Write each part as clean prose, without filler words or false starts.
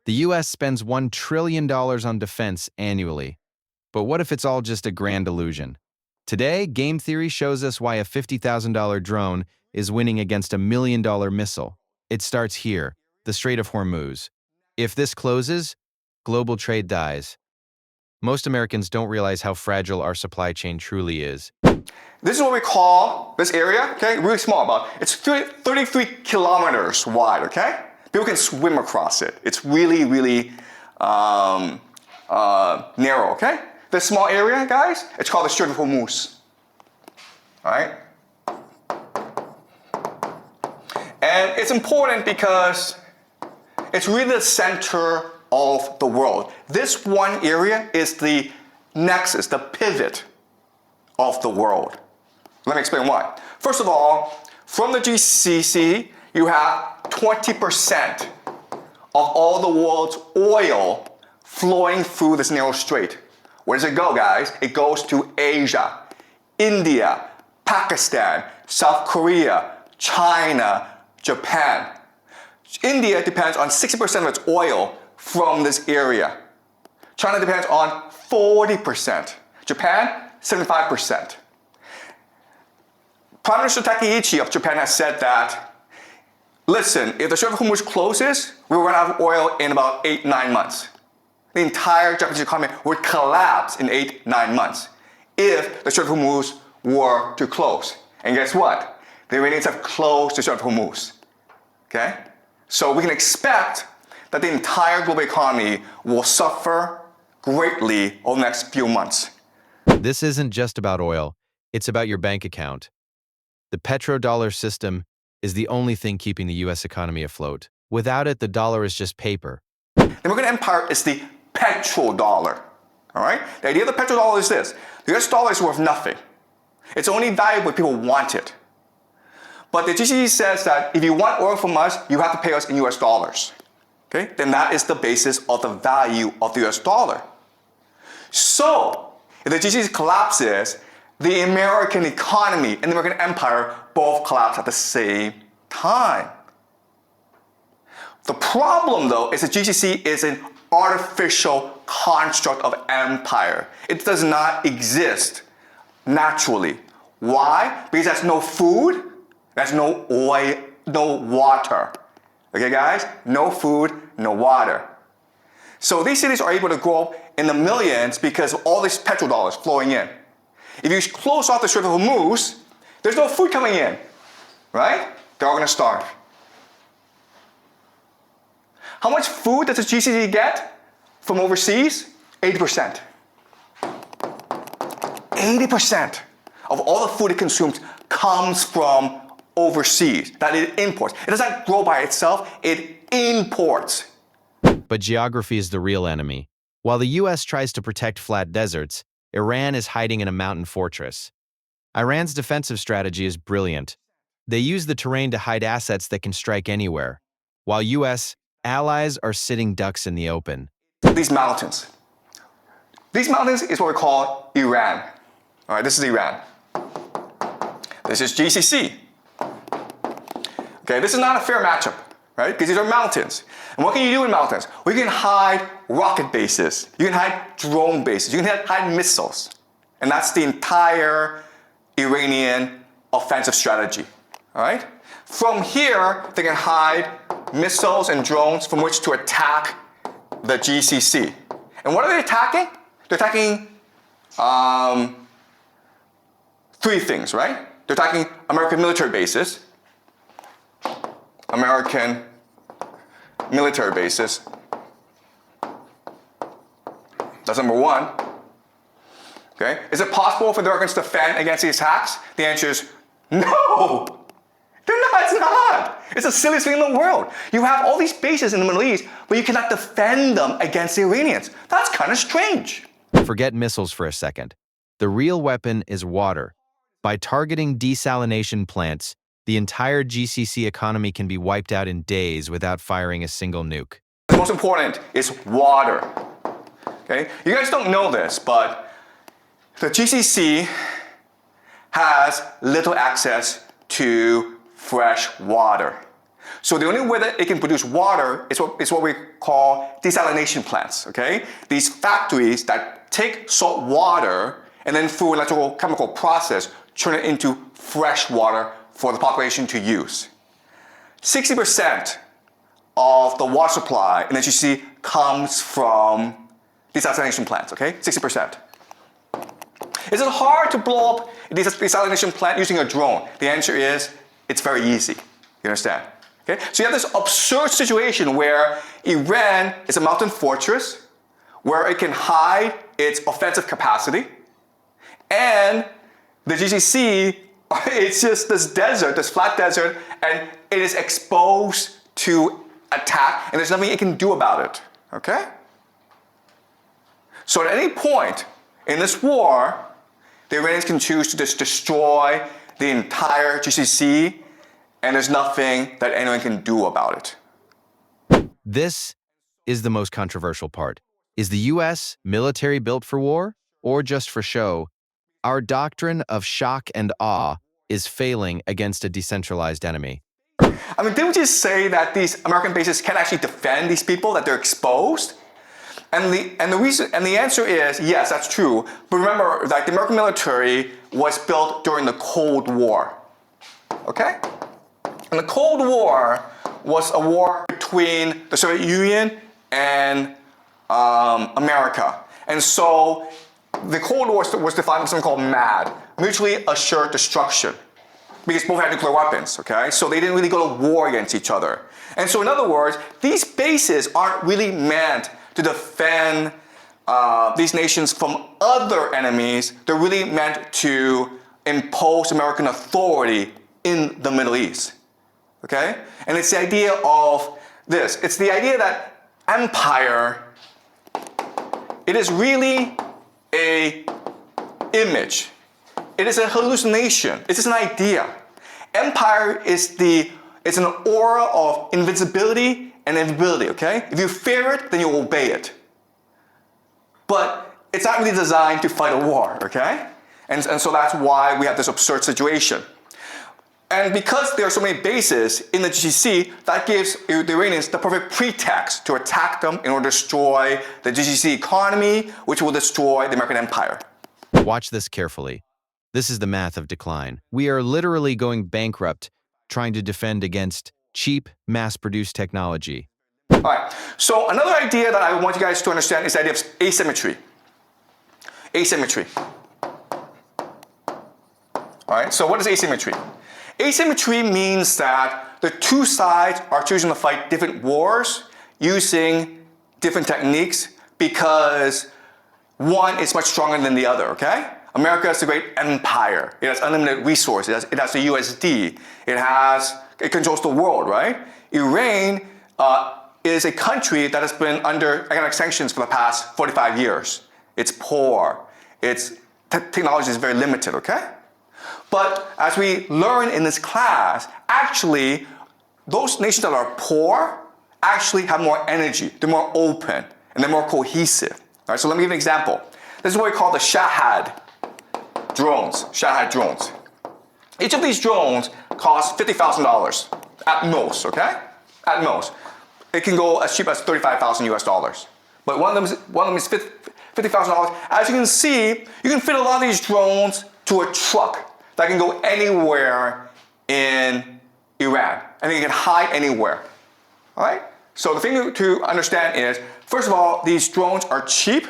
The US spends $1 trillion on defense annually. But what if it's all just a grand illusion? Today, game theory shows us why a $50,000 drone is winning against a $1 million missile. It starts here, the Strait of Hormuz. If this closes, global trade dies. Most Americans don't realize how fragile our supply chain truly is. This is what we call this area, okay? Really small, it's 33 kilometers wide, okay? People can swim across it. It's really, really narrow, okay? This small area, guys, it's called the Strait of Hormuz, all right? And it's important because it's really the center of the world. This one area is the nexus, the pivot of the world. Let me explain why. First of all, from the GCC, you have 20% of all the world's oil flowing through this narrow strait. Where does it go, guys? It goes to Asia, India, Pakistan, South Korea, China, Japan. India depends on 60% of its oil from this area. China depends on 40%. Japan, 75%. Prime Minister Takaichi of Japan has said that, listen, if the Strait of Hormuz closes, we will run out of oil in about 8-9 months. The entire Japanese economy would collapse in 8-9 months if the Strait of Hormuz were to close. And guess what? The Iranians have closed the Strait of Hormuz. Okay? So we can expect that the entire global economy will suffer greatly over the next few months. This isn't just about oil, it's about your bank account. The petrodollar system is the only thing keeping the US economy afloat. Without it, the dollar is just paper. The American empire is the petrodollar. All right? The idea of the petrodollar is this. The US dollar is worth nothing. It's only valuable if people want it. But the GCC says that if you want oil from us, you have to pay us in US dollars. Okay? Then that is the basis of the value of the US dollar. So, if the GCC collapses, the American economy and the American empire both collapse at the same time. The problem, though, is the GCC is an artificial construct of empire. It does not exist naturally. Why? Because there's no food, there's no oil, no water. Okay, guys? No food, no water. So these cities are able to grow in the millions because of all these petrodollars flowing in. If you close off the Strait of Hormuz, there's no food coming in, right? They're all going to starve. How much food does the GCC get from overseas? 80%. 80% of all the food it consumes comes from overseas, that it imports. It doesn't grow by itself, it imports. But geography is the real enemy. While the US tries to protect flat deserts, Iran is hiding in a mountain fortress. Iran's defensive strategy is brilliant. They use the terrain to hide assets that can strike anywhere, while US allies are sitting ducks in the open. These mountains is what we call Iran. All right, this is Iran. This is GCC. Okay, this is not a fair matchup, right? Because these are mountains. And what can you do in mountains? Well, you can hide rocket bases. You can hide drone bases. You can hide missiles. And that's the entire Iranian offensive strategy, all right? From here, they can hide missiles and drones from which to attack the GCC. And what are they attacking? They're attacking three things, right? They're attacking American military bases. American military bases. That's number one. Okay? Is it possible for the Americans to defend against these attacks? The answer is no. It's not. It's the silliest thing in the world. You have all these bases in the Middle East, but you cannot defend them against the Iranians. That's kind of strange. Forget missiles for a second. The real weapon is water. By targeting desalination plants, the entire GCC economy can be wiped out in days without firing a single nuke. The most important is water. Okay? You guys don't know this, but the GCC has little access to fresh water. So the only way that it can produce water is what we call desalination plants, okay? These factories that take salt water and then through an electrochemical process, turn it into fresh water for the population to use. 60% of the water supply in the GCC comes from desalination plants, okay? 60%. Is it hard to blow up a desalination plant using a drone? The answer is, it's very easy. You understand? Okay? So you have this absurd situation where Iran is a mountain fortress where it can hide its offensive capacity, and the GCC, it's just this desert, this flat desert, and it is exposed to attack, and there's nothing it can do about it. Okay? So at any point in this war, the Iranians can choose to just destroy the entire GCC, and there's nothing that anyone can do about it. This is the most controversial part. Is the US military built for war or just for show? Our doctrine of shock and awe is failing against a decentralized enemy. I mean, didn't we just say that these American bases can't actually defend these people, that they're exposed? And the answer is, yes, that's true. But remember, that the American military was built during the Cold War. Okay? And the Cold War was a war between the Soviet Union and America. And so the Cold War was defined as something called MAD, mutually assured destruction, because both had nuclear weapons, okay? So they didn't really go to war against each other. And so in other words, these bases aren't really meant to defend these nations from other enemies. They're really meant to impose American authority in the Middle East, okay? And it's the idea of this. It's the idea that empire, it is really an image. It is a hallucination. It's just an idea. Empire is it's an aura of invincibility and invisibility, okay? If you fear it, then you obey it. But it's not really designed to fight a war, okay? And so that's why we have this absurd situation. And because there are so many bases in the GCC, that gives the Iranians the perfect pretext to attack them in order to destroy the GCC economy, which will destroy the American empire. Watch this carefully. This is the math of decline. We are literally going bankrupt trying to defend against cheap, mass-produced technology. All right, so another idea that I want you guys to understand is the idea of asymmetry. Asymmetry. All right, so what is asymmetry? Asymmetry means that the two sides are choosing to fight different wars using different techniques because one is much stronger than the other, okay? America is a great empire. It has unlimited resources. It has the USD. It controls the world, right? Iran is a country that has been under economic sanctions for the past 45 years. It's poor. Its technology is very limited, okay? But as we learn in this class, actually, those nations that are poor actually have more energy. They're more open, and they're more cohesive. All right, so let me give an example. This is what we call the Shahad drones. Shahad drones. Each of these drones costs $50,000 at most, okay? At most. It can go as cheap as $35,000 US. But one of them is $50,000. As you can see, you can fit a lot of these drones to a truck that can go anywhere in Iran, and they can hide anywhere. All right? So the thing to understand is, first of all, these drones are cheap.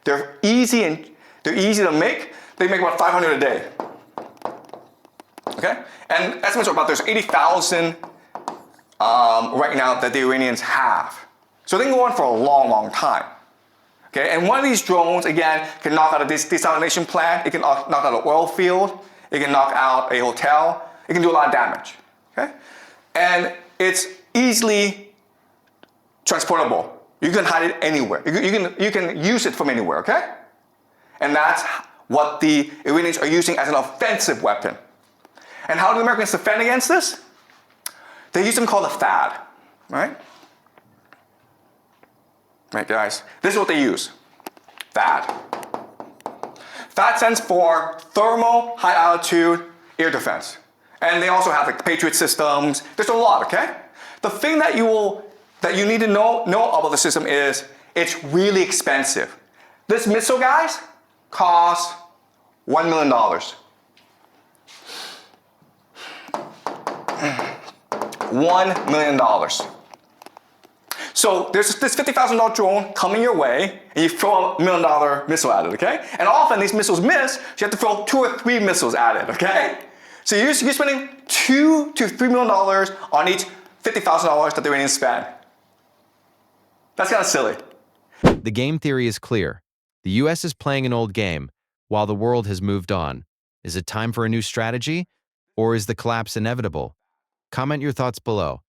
They're easy to make. They make about 500 a day. Okay? And estimates are about there's 80,000 right now that the Iranians have. So they can go on for a long, long time. Okay? And one of these drones, again, can knock out a desalination plant. It can knock out an oil field. It can knock out a hotel. It can do a lot of damage. Okay? And it's easily transportable. You can hide it anywhere. You can use it from anywhere, okay? And that's what the Iranians are using as an offensive weapon. And how do the Americans defend against this? They use something called a THAAD, right? Right, guys? This is what they use. THAAD. THAAD stands for Thermal High Altitude Air Defense. And they also have like Patriot systems. There's a lot, okay? The thing that you need to know about the system is it's really expensive. This missile, guys, costs $1 million. $1 million. So there's this $50,000 drone coming your way, and you throw a $1 million missile at it, okay? And often these missiles miss, so you have to throw 2 or 3 missiles at it, okay? So you're spending $2 to $3 million on each $50,000 that they're ready to spend. That's kind of silly. The game theory is clear. The US is playing an old game, while the world has moved on. Is it time for a new strategy, or is the collapse inevitable? Comment your thoughts below.